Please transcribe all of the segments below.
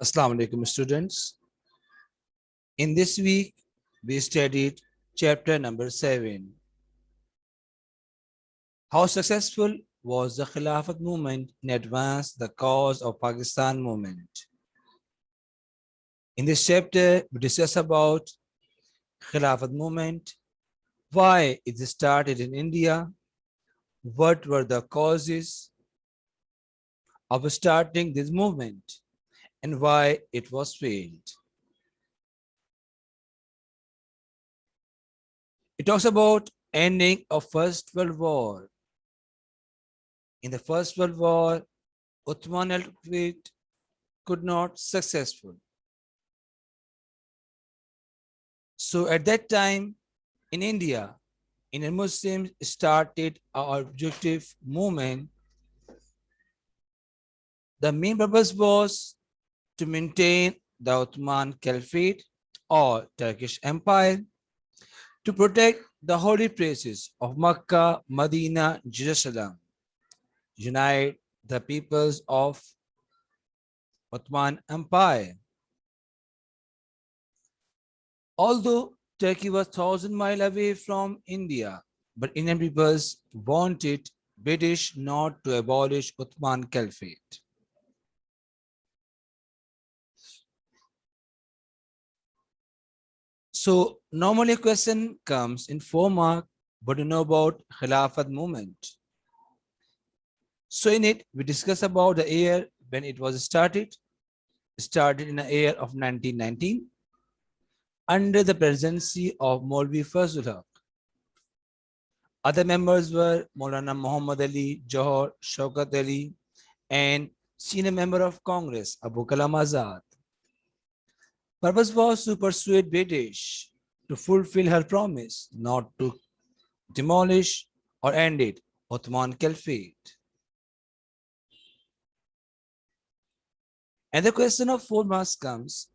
Assalamu alaikum students. In this week, we studied chapter number 7. How successful was the Khilafat movement in advance the cause of Pakistan movement? In this chapter, we discuss about Khilafat movement, why it started in India, what were the causes of starting this movement, and why it was failed. It talks about ending of First World War. In the First World War, Uthman Caliphate could not successful. So at that time in India, Indian Muslims started our objective movement. The main purpose was to maintain the Ottoman Caliphate or Turkish Empire, to protect the holy places of Makkah, Medina, Jerusalem, unite the peoples of Ottoman Empire. Although Turkey was 1,000 miles away from India, but Indian peoples wanted British not to abolish Ottoman Caliphate. So normally a question comes in 4 marks, what do you know about Khilafat movement? So in it, we discuss about the year when it was started in the year of 1919 under the presidency of Maulvi Fazlul Haq. Other members were Maulana Muhammad Ali, Johar, Shaukat Ali, and senior member of Congress, Abu Kalam Azad. Purpose was to persuade British to fulfill her promise not to demolish or end it, Ottoman Caliphate. And the question of 4 marks comes,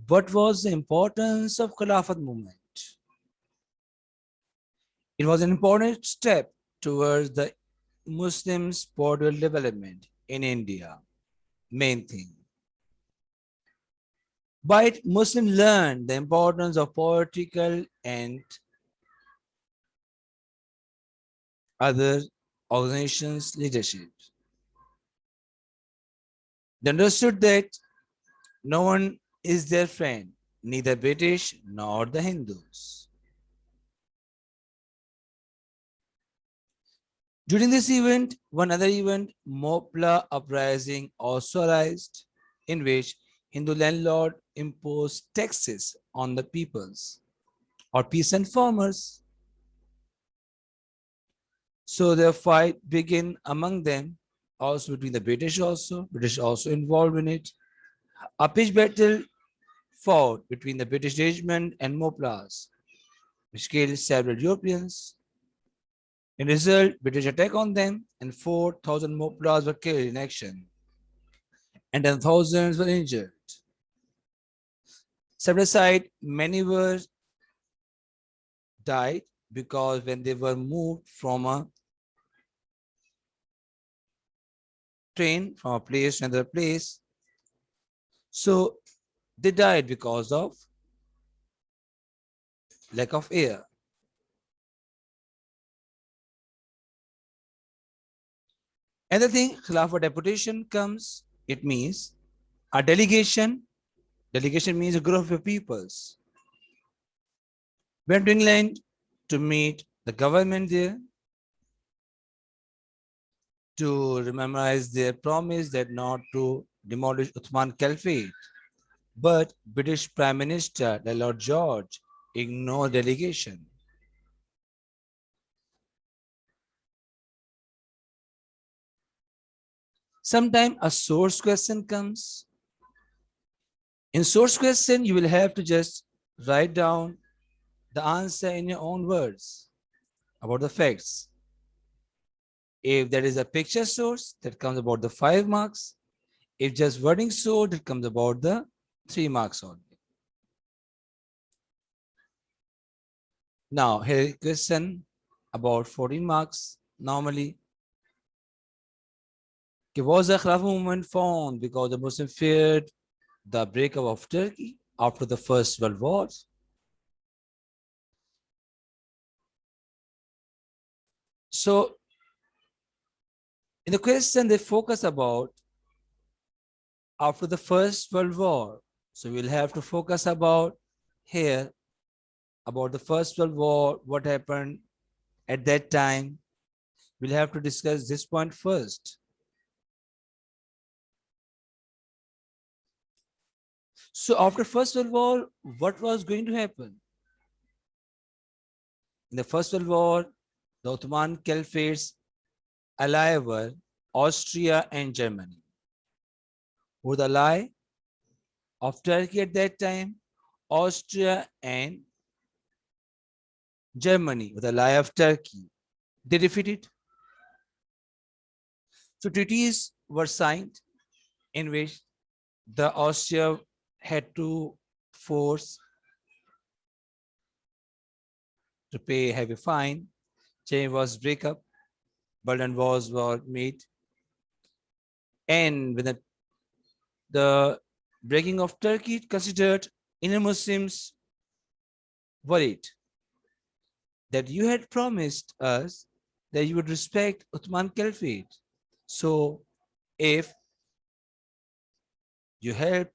what was the importance of Khilafat movement? It was an important step towards the Muslim spiritual development in India, main thing. By it, Muslims learned the importance of political and other organizations' leadership. They understood that no one is their friend, neither British nor the Hindus. During this event, one other event, Mopla uprising also arose, in which Hindu landlord imposed taxes on the peoples or peasant farmers. So the fight began among them, also between the British also involved in it. A pitched battle fought between the British regiment and Moplas, which killed several Europeans. In result, British attack on them and 4,000 Moplas were killed in action and then thousands were injured. Several aside, many were died because when they were moved from a train from a place to another place, so they died because of lack of air. Another thing, Khilafat deputation comes, it means a delegation. Delegation means a group of peoples went to England to meet the government there to memorize their promise that not to demolish Ottoman Caliphate. But British Prime Minister Lord George ignored delegation. Sometimes a source question comes. In source question, you will have to just write down the answer in your own words about the facts. If there is a picture source, that comes about the 5 marks. If just wording source, it comes about the 3 marks only. Now, here is a question about 14 marks. Normally, was the Khilafat movement found because the Muslims feared the breakup of Turkey after the First World War. So in the question, they focus about after the First World War. So we'll have to focus about here about the First World War, what happened at that time. We'll have to discuss this point first. So after First World War, what was going to happen? In the First World War, the Ottoman Caliphate's ally were Austria and Germany. Who were the ally of Turkey at that time? Austria and Germany were the ally of Turkey. They defeated. So treaties were signed in which the Austria had to force to pay a heavy fine. Chain was break up, Berlin Walls were made, and when the breaking of Turkey considered, inner Muslims worried that you had promised us that you would respect Ottoman Caliphate. So if you help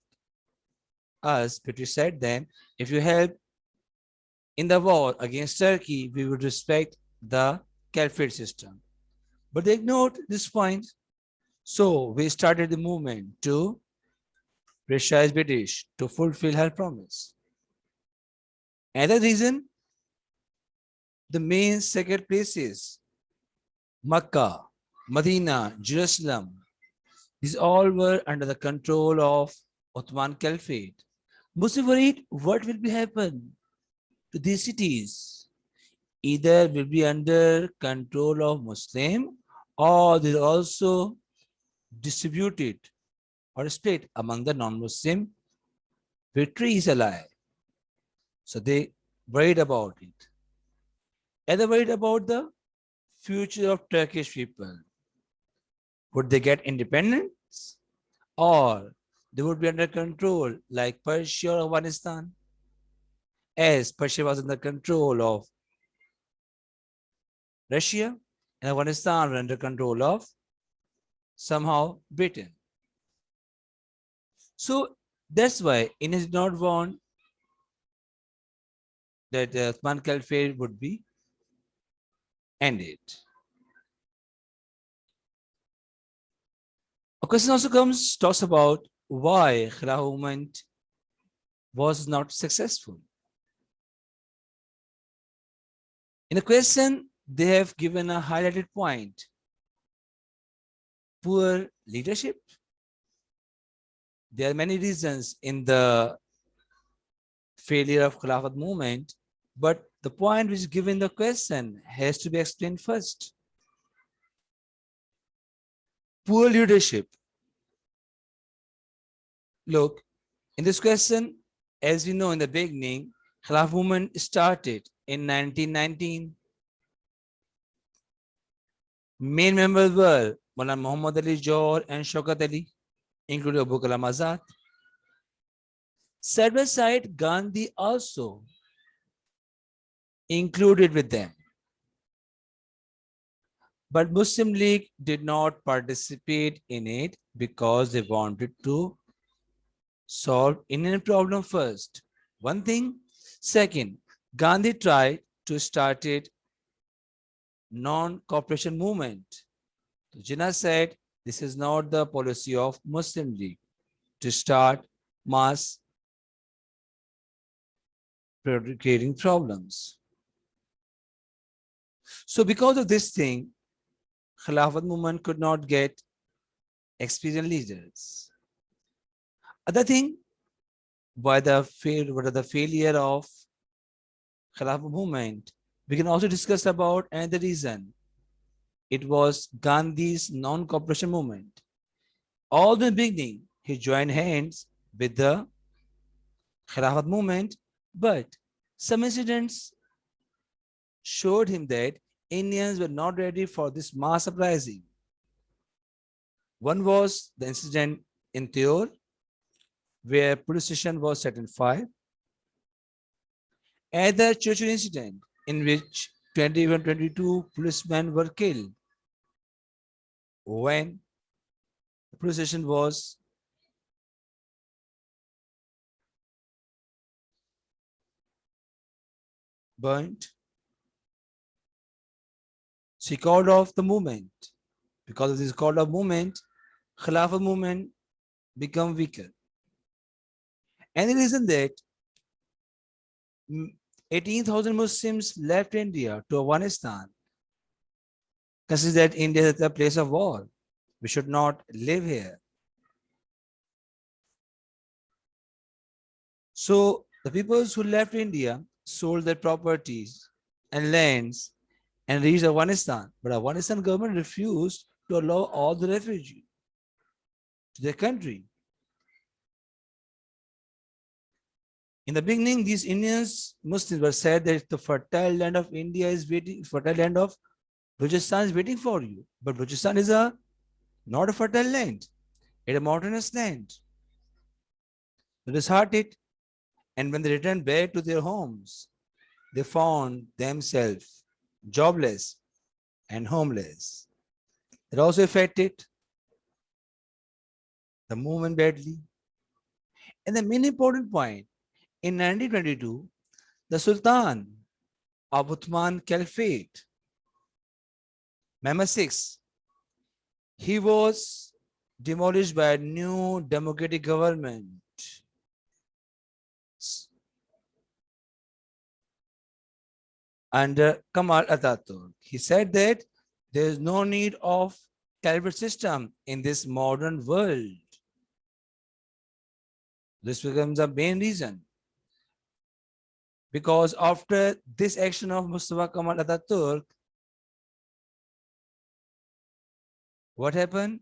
us, British said then, if you help in the war against Turkey, we would respect the Caliphate system. But they ignored this point. So we started the movement to pressurize British to fulfill her promise. Another reason, the main sacred places, Makkah, Medina, Jerusalem, these all were under the control of Ottoman Caliphate. Muslims worried what will be happen to these cities. Either will be under control of Muslim or they'll also distributed or split among the non-Muslim. Victory is a lie. So they worried about it. And they worried about the future of Turkish people. Would they get independence or they would be under control like Persia or Afghanistan? As Persia was under control of Russia and Afghanistan were under control of somehow Britain. So that's why India did not want that the Ottoman Caliphate would be ended. A question also talks about why Khilafat movement was not successful. In the question, they have given a highlighted point. Poor leadership. There are many reasons in the failure of Khilafat movement, but the point which is given in the question has to be explained first. Poor leadership. Look, in this question, as we know in the beginning, Khilafat movement started in 1919. Main members were Maulana Muhammad Ali Johar and Shaukat Ali, including Abu Kalam Azad. Side by side, Gandhi also included with them. But Muslim League did not participate in it because they wanted to solve Indian problem first. One thing. Second, Gandhi tried to start it non-cooperation movement. Jinnah said, this is not the policy of Muslim League to start mass creating problems. So because of this thing, Khilafat movement could not get experienced leaders. Other thing, by the failure of Khilafat movement, we can also discuss about another reason. It was Gandhi's non-cooperation movement. All the beginning, he joined hands with the Khilafat movement, but some incidents showed him that Indians were not ready for this mass uprising. One was the incident in Theor, where police station was set on fire. Another Churchill incident in which 22 policemen were killed when the police station was burnt. She called off the movement. Because of this call of movement, Khilafat movement become weaker. And the reason that 18,000 Muslims left India to Afghanistan, consider that India is a place of war. We should not live here. So the people who left India sold their properties and lands and reached Afghanistan. But Afghanistan government refused to allow all the refugees to their country. In the beginning, these Indians, Muslims were said that the fertile land of India is waiting, fertile land of Balochistan is waiting for you. But Balochistan is not a fertile land. It's a mountainous land. They disheartened, and when they returned back to their homes, they found themselves jobless and homeless. It also affected the movement badly. And the main important point, in 1922, the Sultan of Uthman Caliphate, Mehmed VI, he was demolished by a new democratic government. Under Kemal Atatürk, he said that there is no need of caliphate system in this modern world. This becomes the main reason. Because after this action of Mustafa Kemal Atatürk, what happened?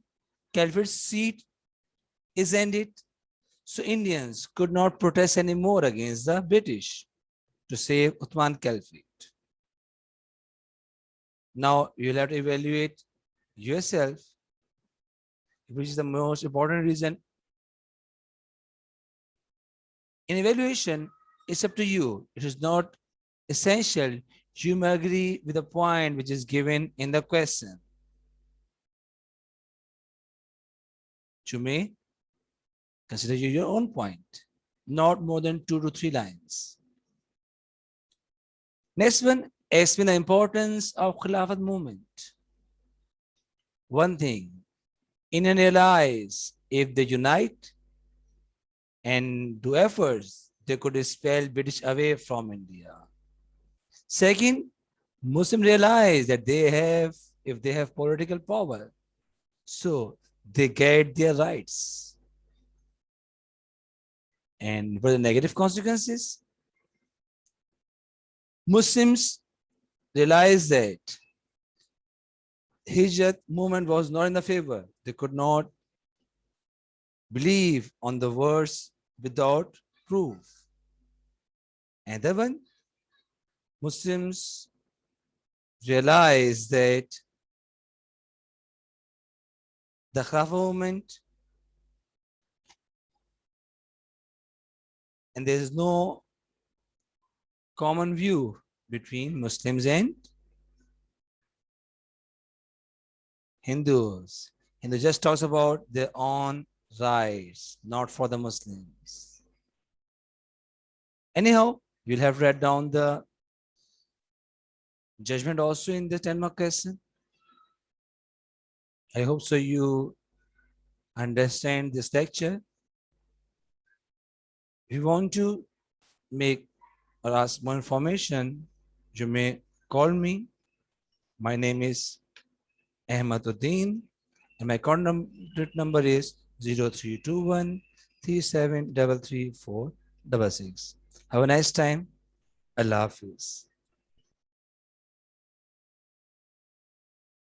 Caliphate seat is ended. So Indians could not protest anymore against the British to save Uthman Caliphate. Now you'll have to evaluate yourself, which is the most important reason. In evaluation, it's up to you. It is not essential. You may agree with the point which is given in the question. You may consider your own point, not more than 2 to 3 lines. Next one, explain the importance of Khilafat movement. One thing, Indians realize if they unite and do efforts, they could expel British away from India. Second, Muslims realize that if they have political power, so they get their rights. And for the negative consequences, Muslims realized that Hijrat movement was not in the favor. They could not believe on the words without proof. And the one, Muslims realized that the Khilafat movement, and there is no common view between Muslims and Hindus. Hindu just talks about their own rights, not for the Muslims. Anyhow, you'll have to write down the judgment also in the 10-mark question. I hope so you understand this lecture. If you want to make or ask more information, you may call me. My name is Ahmad Uddin, and my contact number is 0321 3733 466. Have a nice time. Allah Hafiz.